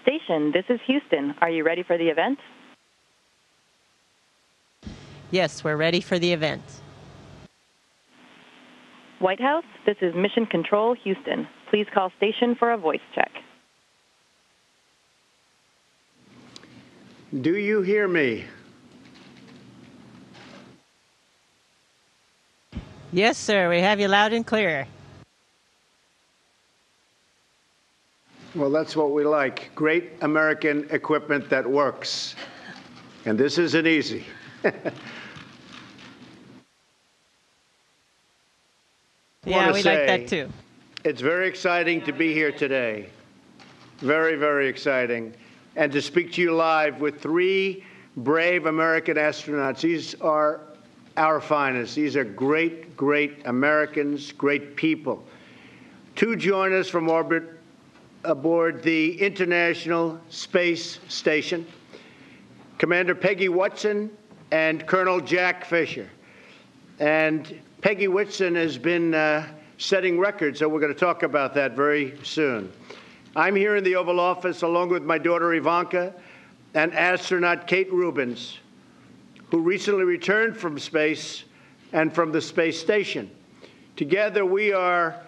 Station, this is Houston. Are you ready for the event? Yes, we're ready for the event. White House, this is Mission Control, Houston. Please call station for a voice check. Do you hear me? Yes, sir. We have you loud and clear. Well, that's what we like. Great American equipment that works. And this isn't easy. Yeah, we like that too. It's very exciting to be here today. Very, very exciting. And to speak to you live with three brave American astronauts. These are our finest. These are great, great Americans, great people. To join us from orbit aboard the International Space Station, Commander Peggy Whitson and Colonel Jack Fisher. And Peggy Whitson has been setting records, so we're going to talk about that very soon. I'm here in the Oval Office along with my daughter Ivanka and astronaut Kate Rubins, who recently returned from space and from the space station. Together, we are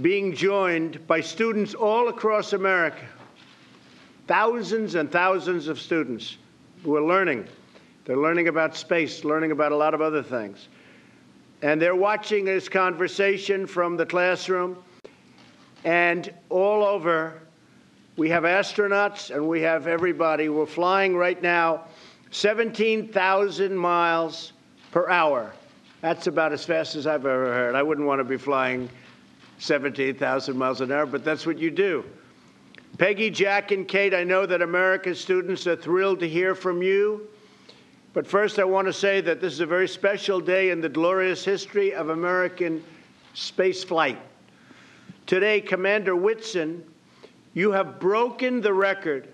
being joined by students all across America, thousands and thousands of students who are learning. They're learning about space, learning about a lot of other things. And they're watching this conversation from the classroom. And all over, we have astronauts and we have everybody. We're flying right now 17,000 miles per hour. That's about as fast as I've ever heard. I wouldn't want to be flying 17,000 miles an hour, but that's what you do. Peggy, Jack, and Kate, I know that America's students are thrilled to hear from you. But first, I want to say that this is a very special day in the glorious history of American space flight. Today, Commander Whitson, you have broken the record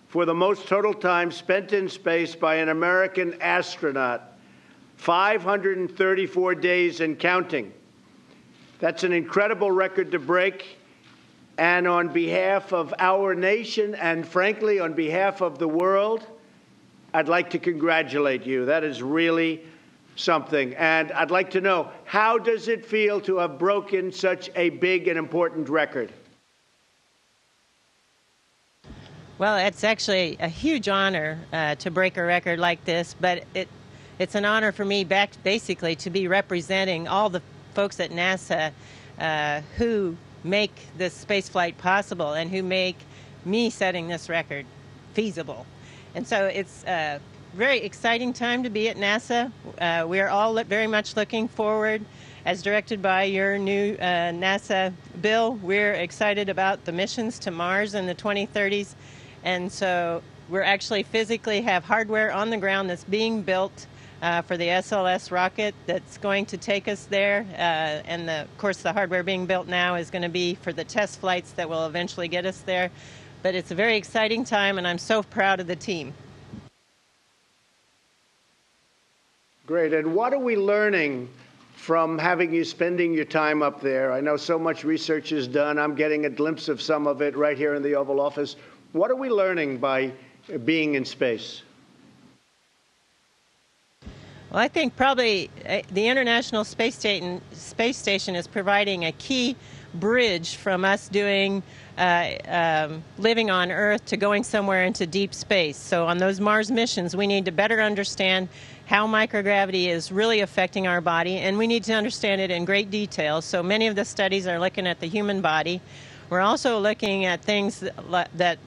for the most total time spent in space by an American astronaut, 534 days and counting. That's an incredible record to break. And on behalf of our nation and, frankly, on behalf of the world, I'd like to congratulate you. That is really something. And I'd like to know, how does it feel to have broken such a big and important record? Well, it's actually a huge honor to break a record like this, but it's an honor for me basically to be representing all the folks at NASA who make this space flight possible and who make me setting this record feasible. And so it's a very exciting time to be at NASA. We are all very much looking forward, as directed by your new NASA bill. We're excited about the missions to Mars in the 2030s. And so we're actually physically have hardware on the ground that's being built for the SLS rocket that's going to take us there. And of course, the hardware being built now is going to be for the test flights that will eventually get us there. But it's a very exciting time, and I'm so proud of the team. Great. And what are we learning from having you spending your time up there? I know so much research is done. I'm getting a glimpse of some of it right here in the Oval Office. What are we learning by being in space? Well, I think probably the International Space Station is providing a key bridge from us doing living on Earth to going somewhere into deep space. So on those Mars missions, we need to better understand how microgravity is really affecting our body, and we need to understand it in great detail. So many of the studies are looking at the human body. We're also looking at things that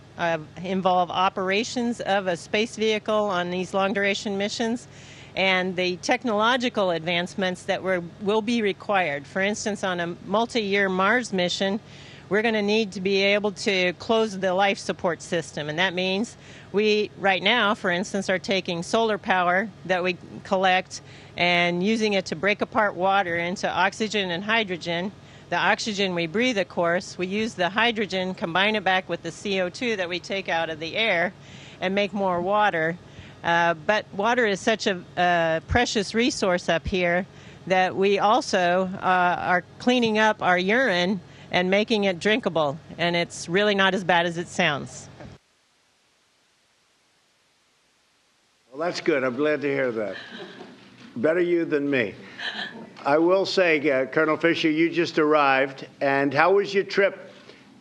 involve operations of a space vehicle on these long-duration missions, and the technological advancements that will be required. For instance, on a multi-year Mars mission, we're going to need to be able to close the life support system. And that means we, right now, for instance, are taking solar power that we collect and using it to break apart water into oxygen and hydrogen. The oxygen we breathe, of course, we use the hydrogen, combine it back with the CO2 that we take out of the air and make more water. But water is such a precious resource up here that we also are cleaning up our urine and making it drinkable, and it's really not as bad as it sounds. Well, that's good. I'm glad to hear that. Better you than me. I will say, Colonel Fisher, you just arrived. And how was your trip?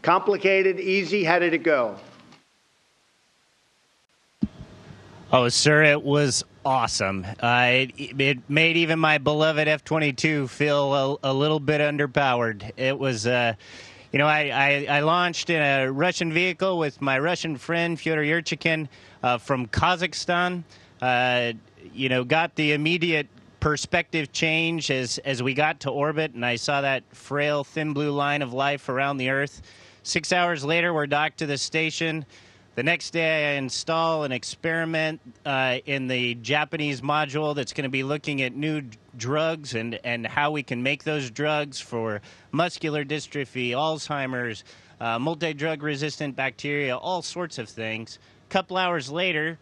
Complicated, easy? How did it go? Oh, sir, it was awesome. It made even my beloved F-22 feel a little bit underpowered. It was, I launched in a Russian vehicle with my Russian friend, Fyodor Yurchikhin, from Kazakhstan. Got the immediate perspective change as we got to orbit, and I saw that frail, thin blue line of life around the Earth. 6 hours later, we're docked to the station. The next day, I install an experiment in the Japanese module that's going to be looking at new drugs and how we can make those drugs for muscular dystrophy, Alzheimer's, multi-drug-resistant bacteria, all sorts of things. A couple hours later,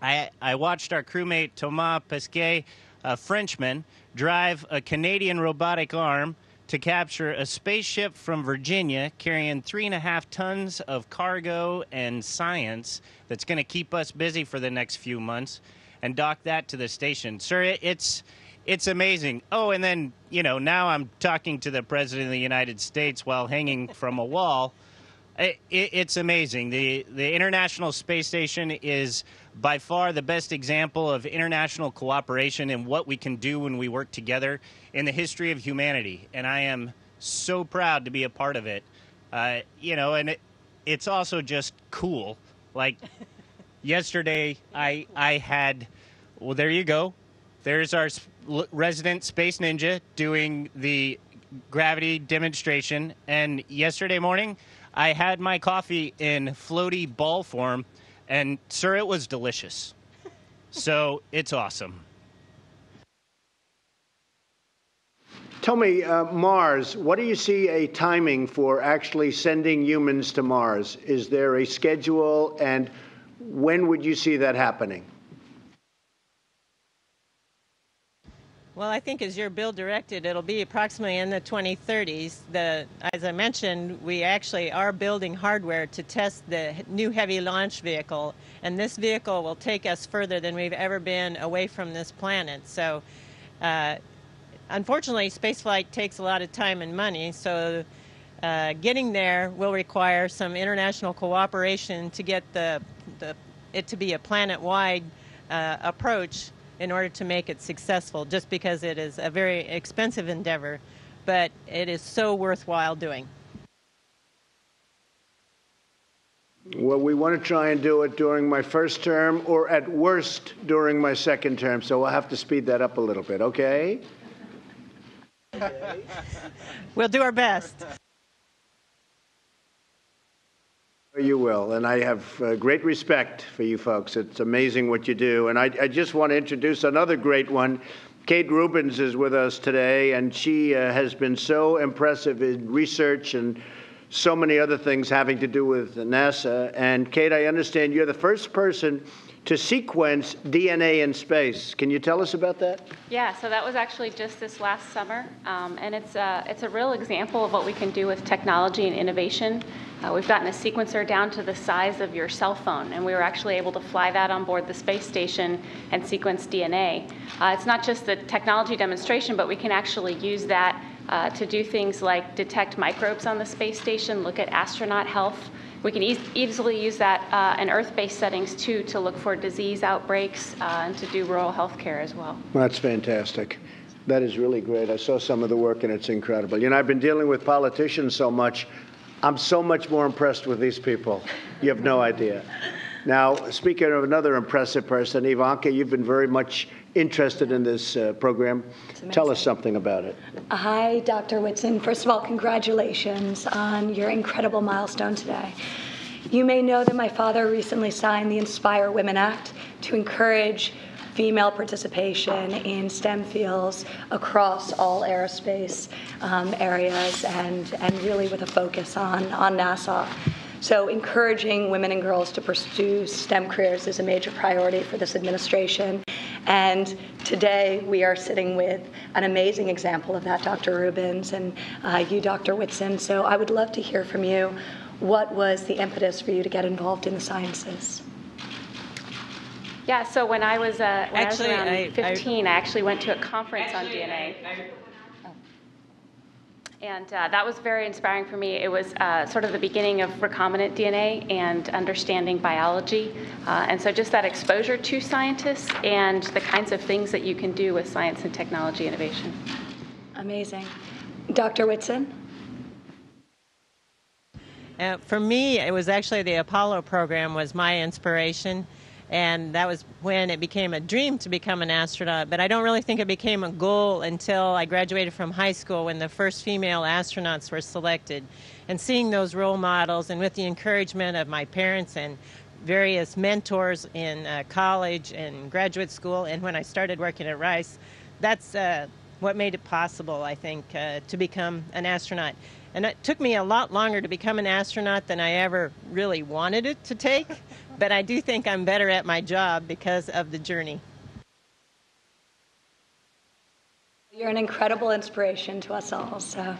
I watched our crewmate Thomas Pesquet, a Frenchman, drive a Canadian robotic arm to capture a spaceship from Virginia carrying 3.5 tons of cargo and science that's going to keep us busy for the next few months and dock that to the station. Sir, it's amazing. Oh, and then, now I'm talking to the President of the United States while hanging from a wall. It's amazing. The International Space Station is by far the best example of international cooperation and what we can do when we work together in the history of humanity. And I am so proud to be a part of it. And it's also just cool. Like yesterday, I had, well, there you go. There's our resident space ninja doing the gravity demonstration. And yesterday morning, I had my coffee in floaty ball form, and, sir, it was delicious. So it's awesome. Tell me, Mars, what do you see a timing for actually sending humans to Mars? Is there a schedule, and when would you see that happening? Well, I think as your bill directed, it'll be approximately in the 2030s. As I mentioned, we actually are building hardware to test the new heavy launch vehicle, and this vehicle will take us further than we've ever been away from this planet. So, unfortunately, spaceflight takes a lot of time and money, so getting there will require some international cooperation to get it to be a planet-wide approach in order to make it successful, just because it is a very expensive endeavor, but it is so worthwhile doing. Well, we want to try and do it during my first term, or at worst during my second term, so we'll have to speed that up a little bit, okay? We'll do our best. You will, and I have great respect for you folks. It's amazing what you do. And I just want to introduce another great one. Kate Rubins is with us today, and she has been so impressive in research and so many other things having to do with NASA. And Kate, I understand you're the first person to sequence DNA in space. Can you tell us about that? Yeah, so that was actually just this last summer, and it's a real example of what we can do with technology and innovation. We've gotten a sequencer down to the size of your cell phone, and we were actually able to fly that on board the space station and sequence DNA. It's not just the technology demonstration, but we can actually use that to do things like detect microbes on the space station, look at astronaut health. We can easily use that in Earth-based settings, too, to look for disease outbreaks and to do rural health care as well. That's fantastic. That is really great. I saw some of the work, and it's incredible. You know, I've been dealing with politicians so much. I'm so much more impressed with these people. You have no idea. Now, speaking of another impressive person, Ivanka, you've been very much interested in this program. Tell us something about it. Hi, Dr. Whitson. First of all, congratulations on your incredible milestone today. You may know that my father recently signed the Inspire Women Act to encourage female participation in STEM fields across all aerospace areas and really with a focus on NASA. So encouraging women and girls to pursue STEM careers is a major priority for this administration. And today we are sitting with an amazing example of that, Dr. Rubins, and you, Dr. Whitson. So I would love to hear from you. What was the impetus for you to get involved in the sciences? Yeah, so when I was around Actually, 15, I actually went to a conference on DNA. And that was very inspiring for me. It was sort of the beginning of recombinant DNA and understanding biology. And so just that exposure to scientists and the kinds of things that you can do with science and technology innovation. Amazing. Dr. Whitson? For me, it was actually the Apollo program was my inspiration. And that was when it became a dream to become an astronaut. But I don't really think it became a goal until I graduated from high school when the first female astronauts were selected. And seeing those role models and with the encouragement of my parents and various mentors in college and graduate school, and when I started working at Rice, that's what made it possible, I think, to become an astronaut. And it took me a lot longer to become an astronaut than I ever really wanted it to take, but I do think I'm better at my job because of the journey. You're an incredible inspiration to us all. So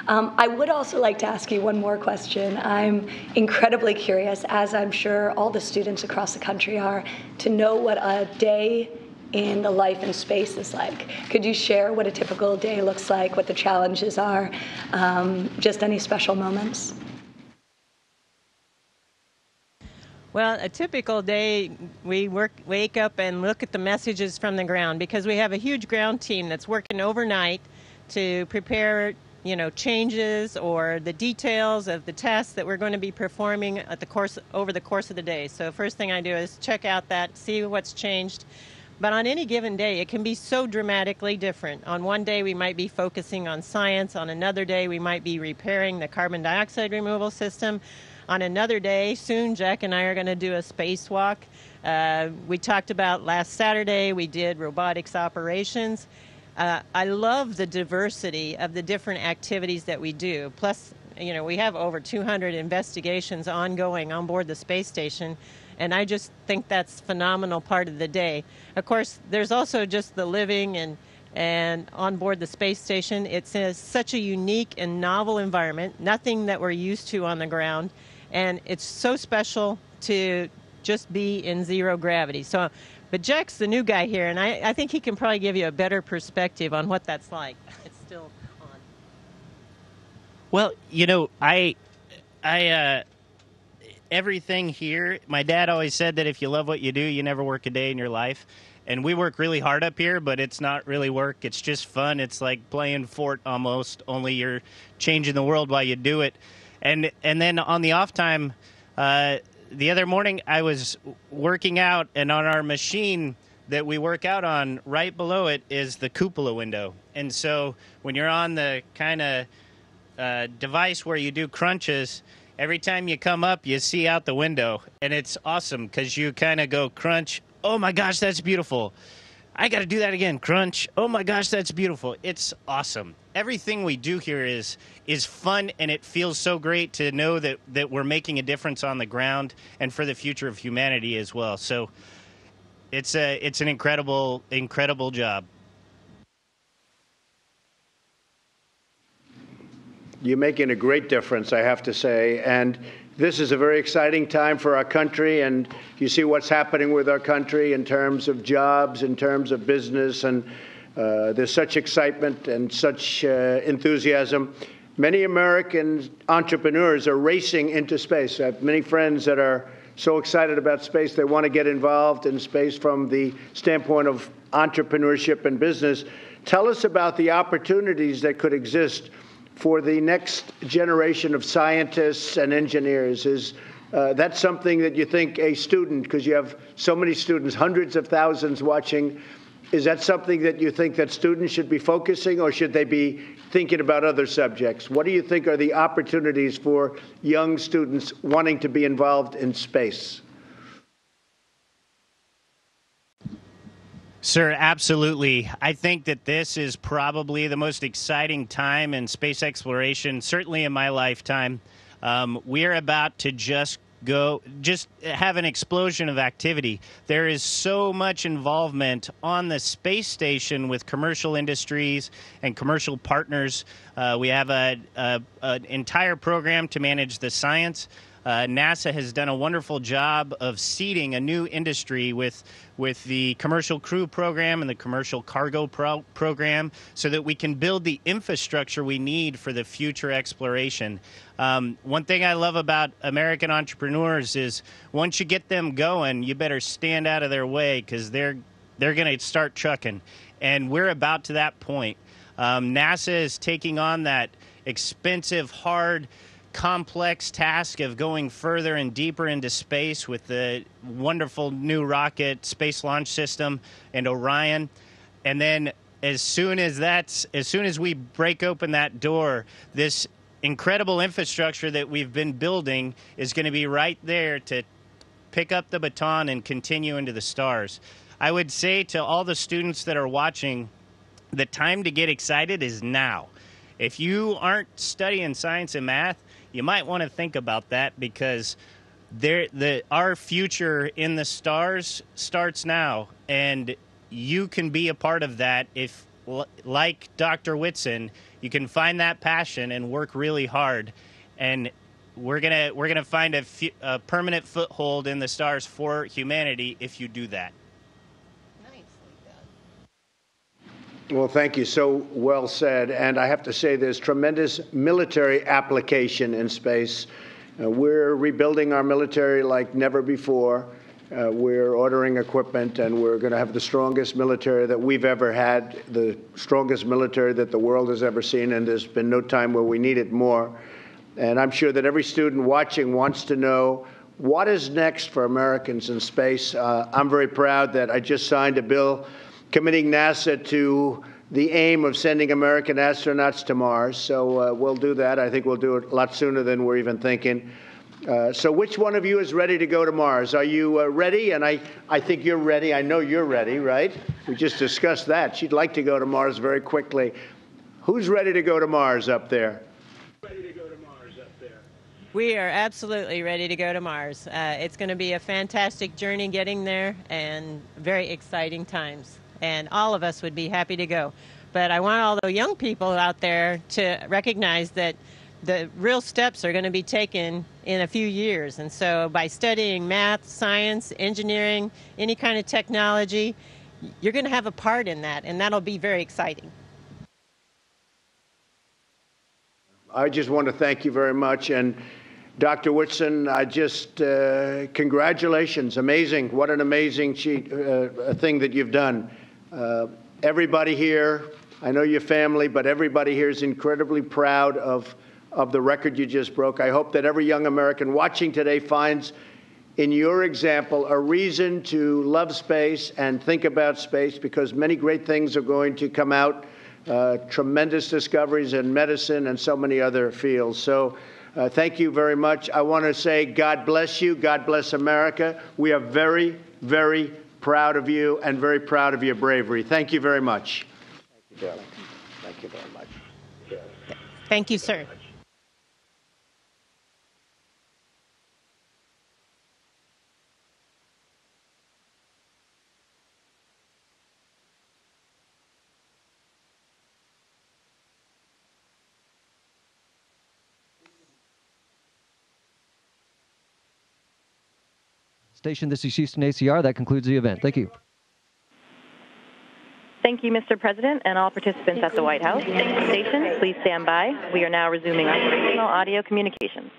I would also like to ask you one more question. I'm incredibly curious, as I'm sure all the students across the country are, to know what a day in the life in space is like. Could you share what a typical day looks like, what the challenges are, just any special moments? Well, a typical day, we wake up and look at the messages from the ground because we have a huge ground team that's working overnight to prepare, changes or the details of the tests that we're going to be performing over the course of the day. So first thing I do is check out that, see what's changed. But on any given day, it can be so dramatically different. On one day, we might be focusing on science. On another day, we might be repairing the carbon dioxide removal system. On another day, soon, Jack and I are going to do a spacewalk. We talked about last Saturday, we did robotics operations. I love the diversity of the different activities that we do. Plus, we have over 200 investigations ongoing on board the space station. And I just think that's a phenomenal part of the day. Of course, there's also just the living and on board the space station. It's such a unique and novel environment, nothing that we're used to on the ground. And it's so special to just be in zero gravity. But Jack's the new guy here, and I think he can probably give you a better perspective on what that's like. It's still on. Well, everything here, my dad always said that if you love what you do, you never work a day in your life. And we work really hard up here, but it's not really work. It's just fun. It's like playing Fort almost, only you're changing the world while you do it. And then on the off time, the other morning I was working out, and on our machine that we work out on, right below it is the cupola window. And so when you're on the kind of device where you do crunches, every time you come up, you see out the window, and it's awesome because you kind of go crunch. Oh my gosh, that's beautiful. I got to do that again. Crunch. Oh my gosh, that's beautiful. It's awesome. Everything we do here is fun, and it feels so great to know that we're making a difference on the ground and for the future of humanity as well. So it's an incredible job. You're making a great difference, I have to say. And this is a very exciting time for our country. And you see what's happening with our country in terms of jobs, in terms of business. And there's such excitement and such enthusiasm. Many American entrepreneurs are racing into space. I have many friends that are so excited about space. They want to get involved in space from the standpoint of entrepreneurship and business. Tell us about the opportunities that could exist for the next generation of scientists and engineers. Is that something that you think a student, because you have so many students, hundreds of thousands watching, is that something that you think that students should be focusing, or should they be thinking about other subjects? What do you think are the opportunities for young students wanting to be involved in space? Sir, absolutely. I think that this is probably the most exciting time in space exploration, certainly in my lifetime. We're about to just have an explosion of activity. There is so much involvement on the space station with commercial industries and commercial partners. We have an entire program to manage the science. NASA has done a wonderful job of seeding a new industry with the Commercial Crew Program and the Commercial Cargo Program so that we can build the infrastructure we need for the future exploration. One thing I love about American entrepreneurs is once you get them going, you better stand out of their way because they're going to start trucking. And we're about to that point. NASA is taking on that expensive, hard, complex task of going further and deeper into space with the wonderful new rocket Space Launch System and Orion. And then as soon as we break open that door, this incredible infrastructure that we've been building is going to be right there to pick up the baton and continue into the stars. I would say to all the students that are watching, the time to get excited is now. If you aren't studying science and math, you might want to think about that because our future in the stars starts now, and you can be a part of that if, like Dr. Whitson, you can find that passion and work really hard, and we're gonna find a permanent foothold in the stars for humanity if you do that. Well, thank you. So well said. And I have to say there's tremendous military application in space. We're rebuilding our military like never before. We're ordering equipment, and we're going to have the strongest military that we've ever had, the strongest military that the world has ever seen, and there's been no time where we need it more. And I'm sure that every student watching wants to know what is next for Americans in space. I'm very proud that I just signed a bill committing NASA to the aim of sending American astronauts to Mars. So we'll do that. I think we'll do it a lot sooner than we're even thinking. So which one of you is ready to go to Mars? Are you ready? And I think you're ready. I know you're ready, right? We just discussed that. She'd like to go to Mars very quickly. Who's ready to go to Mars up there? We are absolutely ready to go to Mars. It's going to be a fantastic journey getting there and very exciting times. And all of us would be happy to go. But I want all the young people out there to recognize that the real steps are going to be taken in a few years. And so by studying math, science, engineering, any kind of technology, you're going to have a part in that, and that'll be very exciting. I just want to thank you very much. And Dr. Whitson, congratulations. Amazing. What an amazing thing that you've done. Everybody here, I know your family, but everybody here is incredibly proud of the record you just broke. I hope that every young American watching today finds in your example a reason to love space and think about space, because many great things are going to come out, tremendous discoveries in medicine and so many other fields. So thank you very much. I want to say God bless you. God bless America. We are very, very proud of you and very proud of your bravery. Thank you very much. Thank you, darling. Thank you very much. Thank you, sir. Station, this is Houston ACR. That concludes the event. Thank you. Thank you, Mr. President, and all participants at the White House. Station, please stand by. We are now resuming operational audio communications.